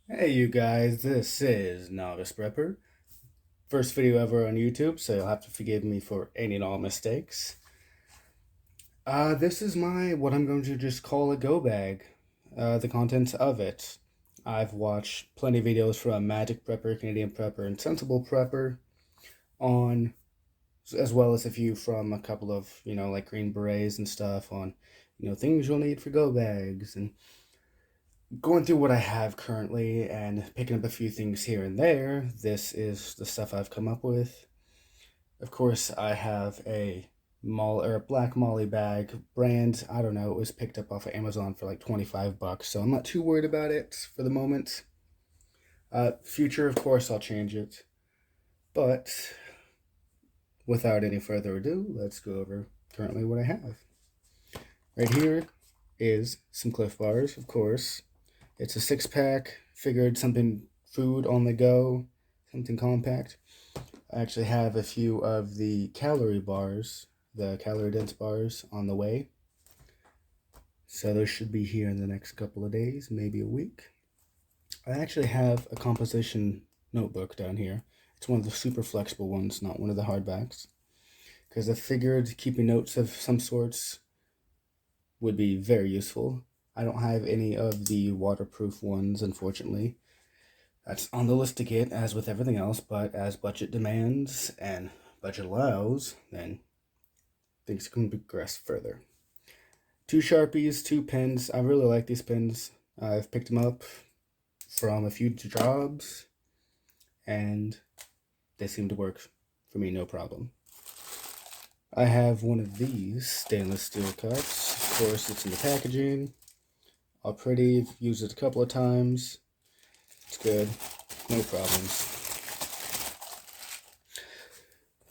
Hey you guys, this is Novice Prepper. First video ever on YouTube, so you'll have to forgive me for any and all mistakes. This is what I'm going to just call a go bag. The contents of it. I've watched plenty of videos from Magic Prepper, Canadian Prepper, and Sensible Prepper on, as well as a few from a couple of, like Green Berets and stuff on, things you'll need for go bags and going through what I have currently and picking up a few things here and there. This is the stuff I've come up with. Of course, I have a black Molly bag brand. I don't know. It was picked up off of Amazon for like 25 bucks, so I'm not too worried about it for the moment. Future, of course, I'll change it. But without any further ado, let's go over currently what I have. Right here is some Cliff Bars, of course. It's a 6-pack. Figured something food on the go, something compact. I actually have a few of the calorie bars, the calorie dense bars on the way. So those should be here in the next couple of days, maybe a week. I actually have a composition notebook down here. It's one of the super flexible ones, not one of the hardbacks. Because I figured keeping notes of some sorts would be very useful. I don't have any of the waterproof ones, unfortunately. That's on the list to get, as with everything else, but as budget demands and budget allows, then things can progress further. 2 Sharpies, 2 pens. I really like these pens. I've picked them up from a few jobs, and they seem to work for me no problem. I have one of these stainless steel cups. Of course, it's in the packaging. All pretty. Used it a couple of times. It's good. No problems.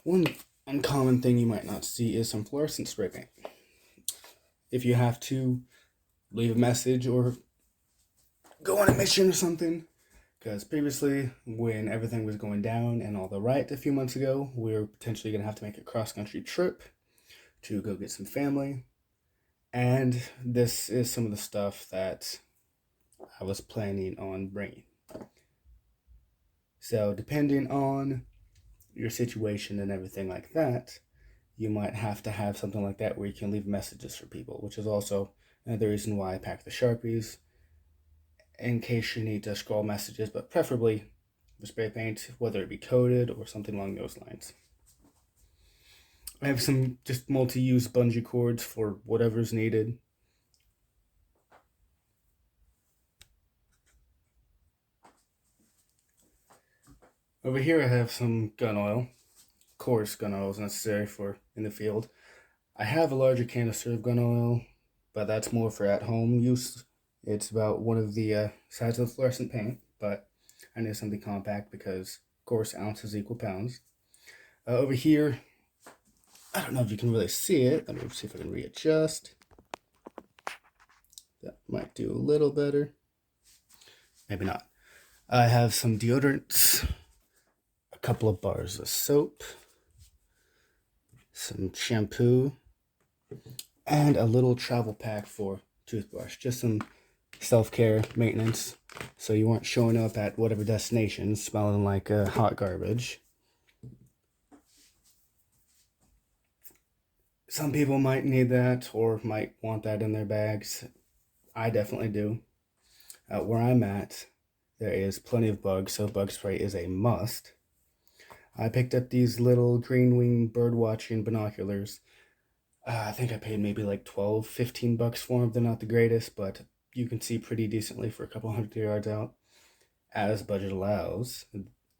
One uncommon thing you might not see is some fluorescent spray paint. If you have to leave a message or go on a mission or something, because previously, when everything was going down and all the right a few months ago, we were potentially going to have to make a cross-country trip to go get some family. And this is some of the stuff that I was planning on bringing. So depending on your situation and everything like that, you might have to have something like that where you can leave messages for people, which is also another reason why I pack the Sharpies in case you need to scroll messages, but preferably with spray paint, whether it be coated or something along those lines. I have some just multi-use bungee cords for whatever's needed. Over here I have some gun oil. Of course, gun oil is necessary for in the field. I have a larger canister of gun oil, but that's more for at-home use. It's about one of the size of the fluorescent paint, but I need something compact because, of course, ounces equal pounds. Over here, I don't know if you can really see it. Let me see if I can readjust. That might do a little better. Maybe not. I have some deodorants, a couple of bars of soap, some shampoo, and a little travel pack for toothbrush. Just some self-care maintenance so you aren't showing up at whatever destination smelling like hot garbage. Some people might need that or might want that in their bags. I definitely do. Where I'm at, there is plenty of bugs, so bug spray is a must. I picked up these little green wing bird watching binoculars. I think I paid maybe like 12, 15 bucks for them. They're not the greatest, but you can see pretty decently for a couple hundred yards out, as budget allows.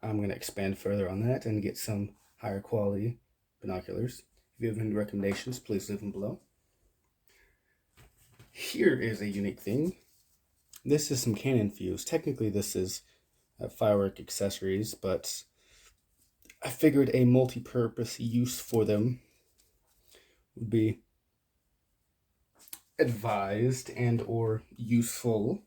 I'm going to expand further on that and get some higher quality binoculars. If you have any recommendations, please leave them below. Here is a unique thing. This is some cannon fuse. Technically, this is firework accessories, but I figured a multi-purpose use for them would be advised and or useful.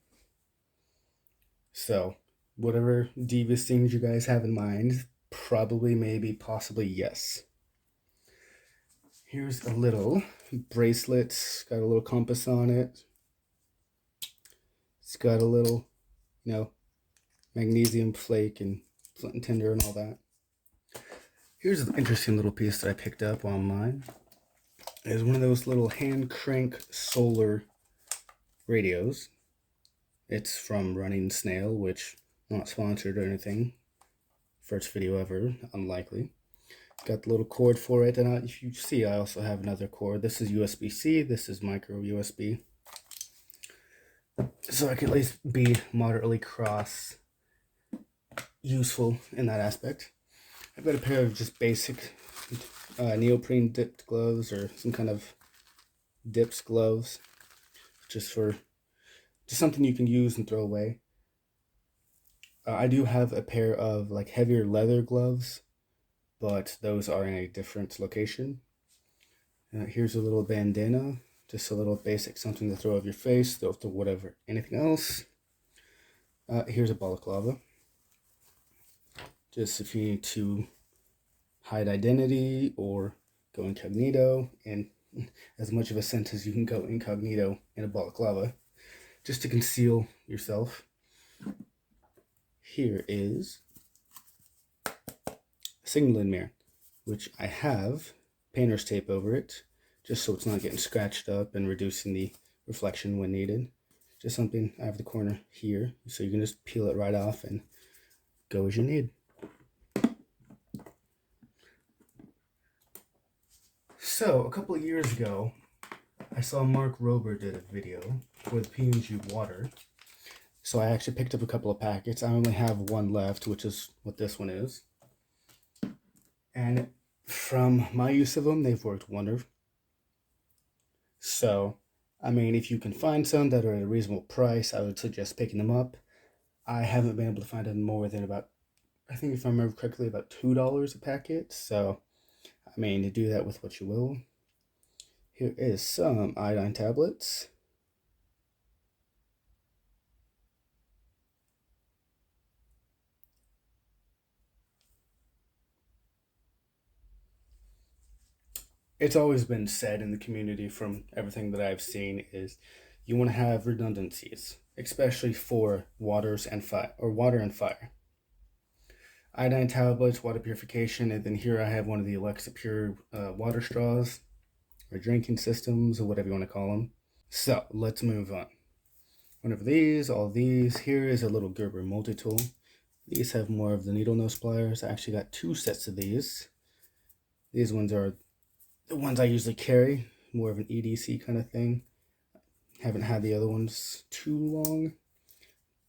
So, whatever devious things you guys have in mind, probably, maybe, possibly, yes. Here's a little bracelet. Got a little compass on it. It's got a little, magnesium flake and flint and tinder and all that. Here's an interesting little piece that I picked up online. It's one of those little hand crank solar radios. It's from Running Snail, which not sponsored or anything. First video ever, unlikely. Got the little cord for it, and if you see, I also have another cord. This is USB-C, this is micro USB. So I can at least be moderately cross useful in that aspect. I've got a pair of just basic neoprene dipped gloves, or some kind of dips gloves, just something you can use and throw away. I do have a pair of like heavier leather gloves, but those are in a different location. Here's a little bandana, just a little basic something to throw over your face, throw to whatever, anything else. Here's a balaclava, just if you need to hide identity or go incognito, and as much of a sense as you can go incognito in a balaclava, just to conceal yourself. Here is a signaling mirror, which I have painter's tape over it, just so it's not getting scratched up and reducing the reflection when needed. Just something, I have the corner here, so you can just peel it right off and go as you need. So, a couple of years ago, I saw Mark Rober did a video with P&G water. So I actually picked up a couple of packets. I only have one left, which is what this one is. And from my use of them, they've worked wonderful. So, I mean, if you can find some that are at a reasonable price, I would suggest picking them up. I haven't been able to find them more than about, I think if I remember correctly, about $2 a packet. So, I mean, to do that with what you will. Here is some iodine tablets. It's always been said in the community, from everything that I've seen, is you want to have redundancies, especially for waters and fire, or water and fire. Iodine tablets, water purification, and then here I have one of the Alexa Pure water straws, or drinking systems, or whatever you want to call them. So let's move on. One of these, all these. Here is a little Gerber multi-tool. These have more of the needle nose pliers. I actually got 2 sets of these. These ones are the ones I usually carry, more of an EDC kind of thing. Haven't had the other ones too long,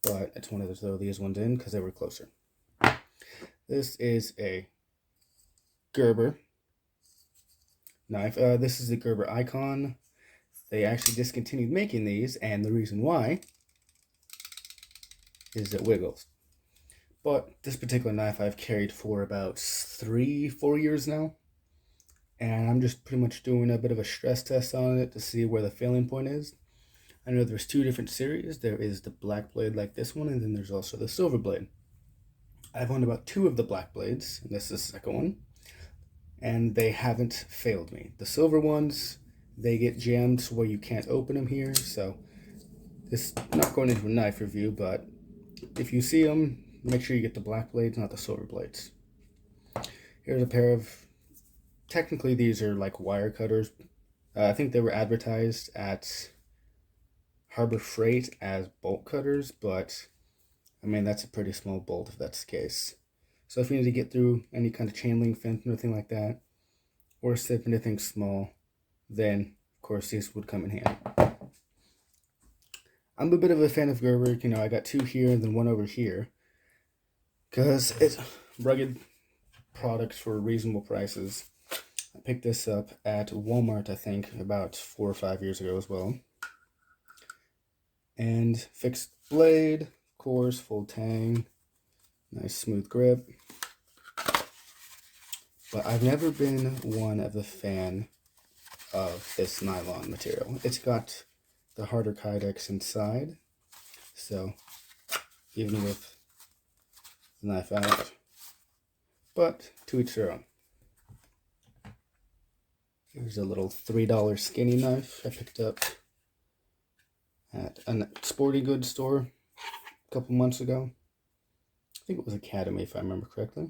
but I just wanted to throw these ones in because they were closer. This is a Gerber knife. This is the Gerber Icon. They actually discontinued making these, and the reason why is it wiggles. But this particular knife I've carried for about 3-4 years now. And I'm just pretty much doing a bit of a stress test on it to see where the failing point is. I know there's 2 different series. There is the black blade like this one, and then there's also the silver blade. I've owned about 2 of the black blades, and this is the second one, and they haven't failed me. The silver ones, they get jammed where you can't open them here, so this, not going into a knife review, but if you see them, make sure you get the black blades, not the silver blades. Here's a pair of, technically these are like wire cutters. I think they were advertised at Harbor Freight as bolt cutters, but I mean, that's a pretty small bolt if that's the case. So if you need to get through any kind of chain link fence or anything like that, or snip anything small, then of course these would come in handy. I'm a bit of a fan of Gerber. You know, I got 2 here and then 1 over here, because it's rugged products for reasonable prices. I picked this up at Walmart, I think, about 4 or 5 years ago as well. And fixed blade, of course, full tang, nice smooth grip. But I've never been one of a fan of this nylon material. It's got the harder kydex inside, so even with the knife out, but to each their own. Here's a little $3 skinny knife I picked up at a sporting goods store a couple months ago. think it was Academy if I remember correctly.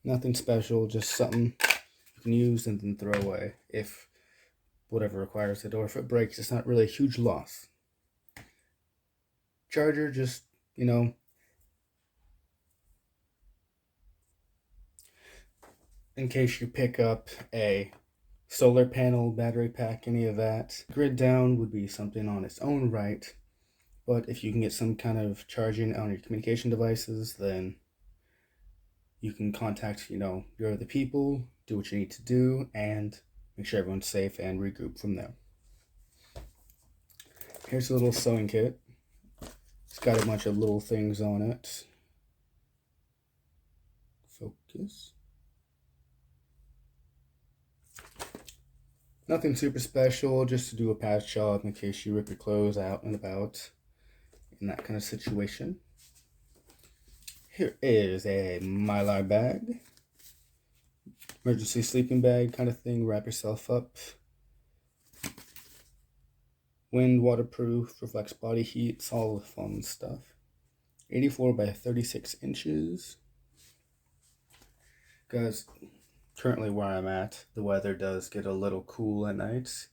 Nothing special, just something you can use and then throw away if whatever requires it, or if it breaks, it's not really a huge loss. Charger, just, in case you pick up a solar panel, battery pack, any of that. Grid down would be something on its own right, but if you can get some kind of charging on your communication devices, then you can contact, your other people, do what you need to do, and make sure everyone's safe and regroup from there. Here's a little sewing kit. It's got a bunch of little things on it. Focus. Nothing super special, just to do a patch job in case you rip your clothes out and about in that kind of situation. Here is a Mylar bag. Emergency sleeping bag kind of thing, wrap yourself up. Wind, waterproof, reflects body heat, it's all the fun stuff. 84 by 36 inches. Guys, currently where I'm at, the weather does get a little cool at night.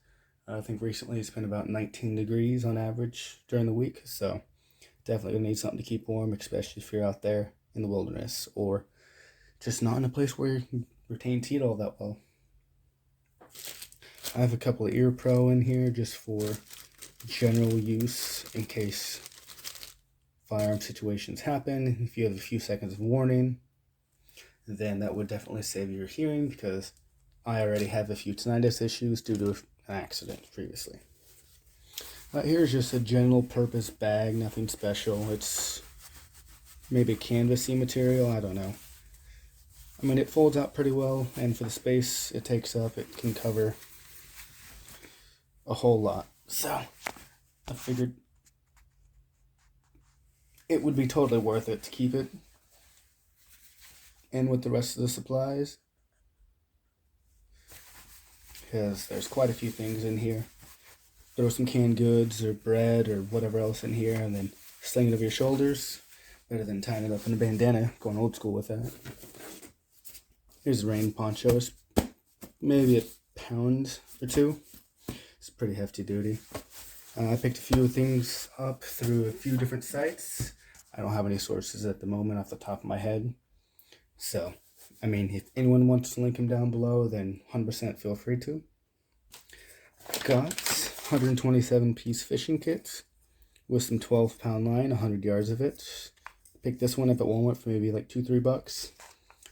I think recently it's been about 19 degrees on average during the week, so definitely gonna need something to keep warm, especially if you're out there in the wilderness or just not in a place where you can retain heat all that well. I have a couple of ear pro in here just for general use in case firearm situations happen. If you have a few seconds of warning, then that would definitely save your hearing, because I already have a few tinnitus issues due to an accident previously. Here's just a general purpose bag, nothing special. It's maybe canvasy material, I don't know. I mean, it folds out pretty well, and for the space it takes up, it can cover a whole lot. So I figured it would be totally worth it to keep it in with the rest of the supplies, because there's quite a few things in here. Throw some canned goods or bread or whatever else in here, and then sling it over your shoulders. Better than tying it up in a bandana, going old school with that. Here's the rain poncho. It's maybe a pound or two. It's pretty hefty duty. I picked a few things up through a few different sites. I don't have any sources at the moment off the top of my head. So, I mean, if anyone wants to link them down below, then 100% feel free to. Got 127 piece fishing kit with some 12-pound line, 100 yards of it. Picked this one up at Walmart for maybe like $2-3,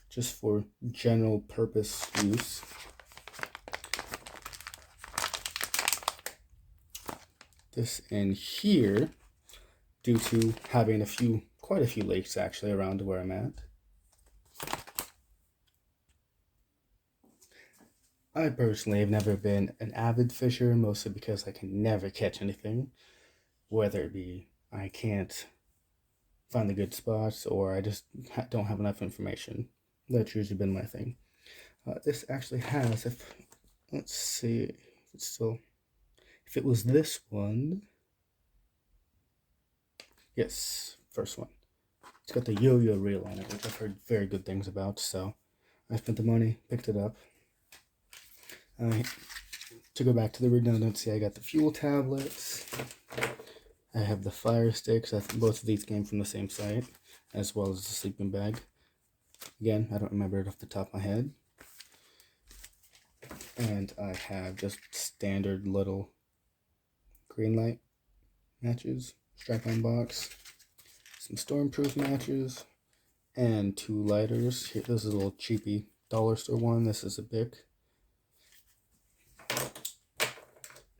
just for general purpose use. This in here, due to having quite a few lakes actually around where I'm at. I personally have never been an avid fisher, mostly because I can never catch anything, whether it be I can't find the good spots or I just don't have enough information. That's usually been my thing. This actually has, let's see if it was this one. Yes, first one. It's got the yo-yo reel on it, which I've heard very good things about, so I spent the money, picked it up. To go back to the redundancy, I got the fuel tablets. I have the fire sticks. Both of these came from the same site, as well as the sleeping bag. Again, I don't remember it off the top of my head. And I have just standard little green light matches, strap-on box, some stormproof matches, and 2 lighters. Here, this is a little cheapy dollar store one. This is a Bic.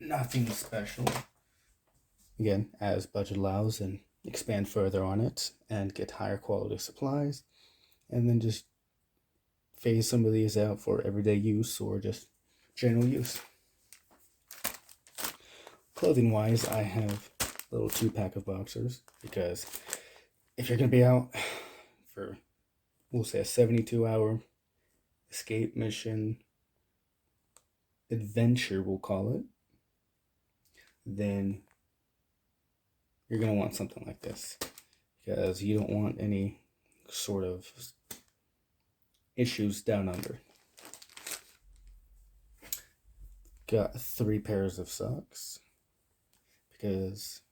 Nothing special. Again, as budget allows, and expand further on it and get higher quality supplies, and then just phase some of these out for everyday use or just general use. Clothing wise, I have a little 2-pack of boxers, because if you're going to be out for, we'll say, a 72-hour escape mission, adventure we'll call it, then you're going to want something like this, because you don't want any sort of issues down under. Got 3 pairs of socks because,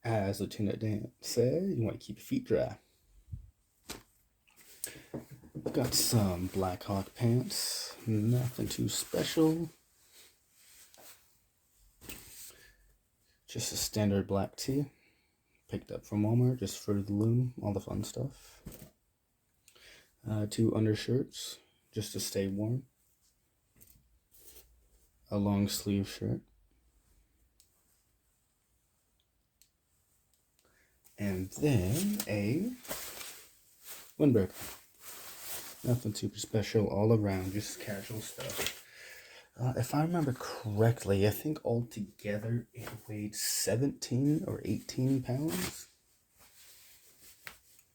as Lieutenant Dan said, you want to keep your feet dry. Got some Black Hawk pants, nothing too special. Just a standard black tee, picked up from Walmart, just for the loom, all the fun stuff. 2 undershirts, just to stay warm. A long sleeve shirt. And then a windbreaker. Nothing super special all around, just casual stuff. If I remember correctly, I think altogether it weighed 17 or 18 pounds.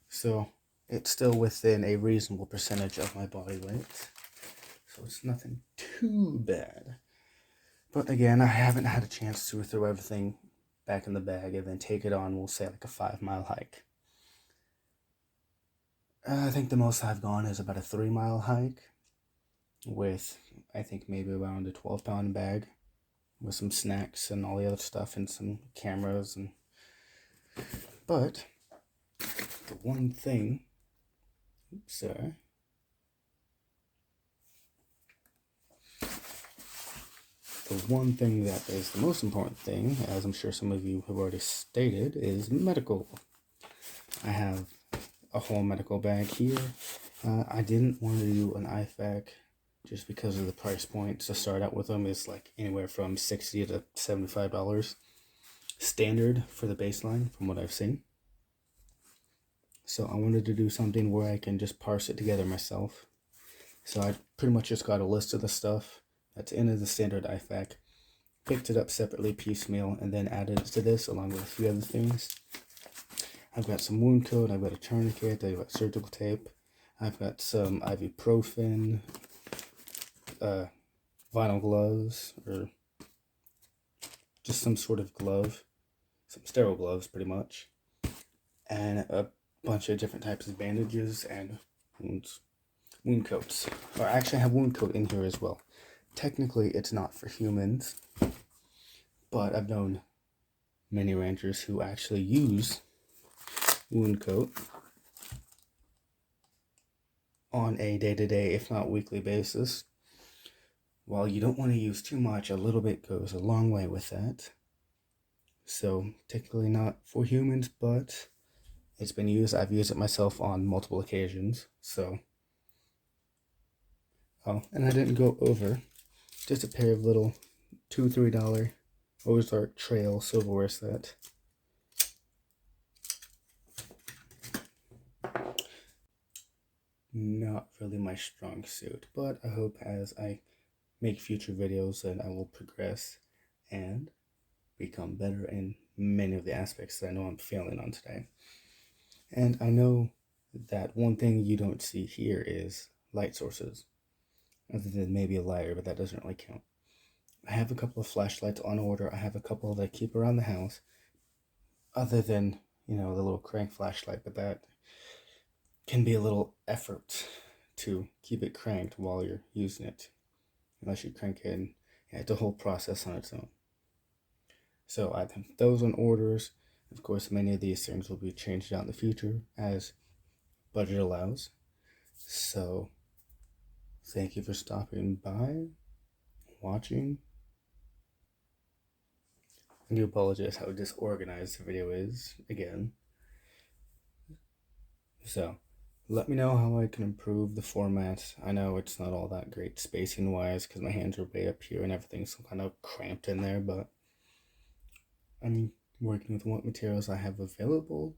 So it's still within a reasonable percentage of my body weight. So it's nothing too bad. But again, I haven't had a chance to throw everything back in the bag and then take it on, we'll say like a 5-mile hike. I think the most I've gone is about a 3-mile hike with, I think, maybe around a 12-pound bag with some snacks and all the other stuff and some cameras. But the one thing, the one thing that is the most important thing, as I'm sure some of you have already stated, is medical. I have a whole medical bag here. I didn't want to do an IFAC just because of the price point. To start out with them is like anywhere from $60 to $75 standard for the baseline from what I've seen. So I wanted to do something where I can just parse it together myself. So I pretty much just got a list of the stuff that's in the standard IFAC, picked it up separately, piecemeal, and then added it to this along with a few other things. I've got some wound coat, I've got a tourniquet, I've got surgical tape, I've got some ibuprofen, vinyl gloves, or just some sort of glove, some sterile gloves pretty much, and a bunch of different types of bandages and wound coats. Or actually I have wound coat in here as well. Technically it's not for humans, but I've known many ranchers who actually use wound coat on a day-to-day, if not weekly basis. While you don't want to use too much, a little bit goes a long way with that. So technically not for humans, but it's been used. I've used it myself on multiple occasions. So, oh, and I didn't go over just a pair of little $2-3 Ozark Trail silverware set. Not really my strong suit, but I hope as I make future videos that I will progress and become better in many of the aspects that I know I'm failing on today. And I know that one thing you don't see here is light sources, other than maybe a lighter, but that doesn't really count. I have a couple of flashlights on order. I have a couple that I keep around the house, other than, the little crank flashlight, but that can be a little effort to keep it cranked while you're using it, unless you crank it, and it's a whole process on its own. So I have those on orders. Of course, many of these things will be changed out in the future as budget allows. So thank you for stopping by, watching. I do apologize how disorganized the video is again. So let me know how I can improve the format. I know it's not all that great spacing wise because my hands are way up here and everything's kind of cramped in there, but I'm working with what materials I have available.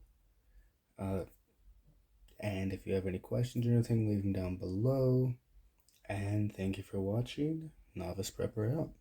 And if you have any questions or anything, leave them down below. And thank you for watching. Novice Prepper out.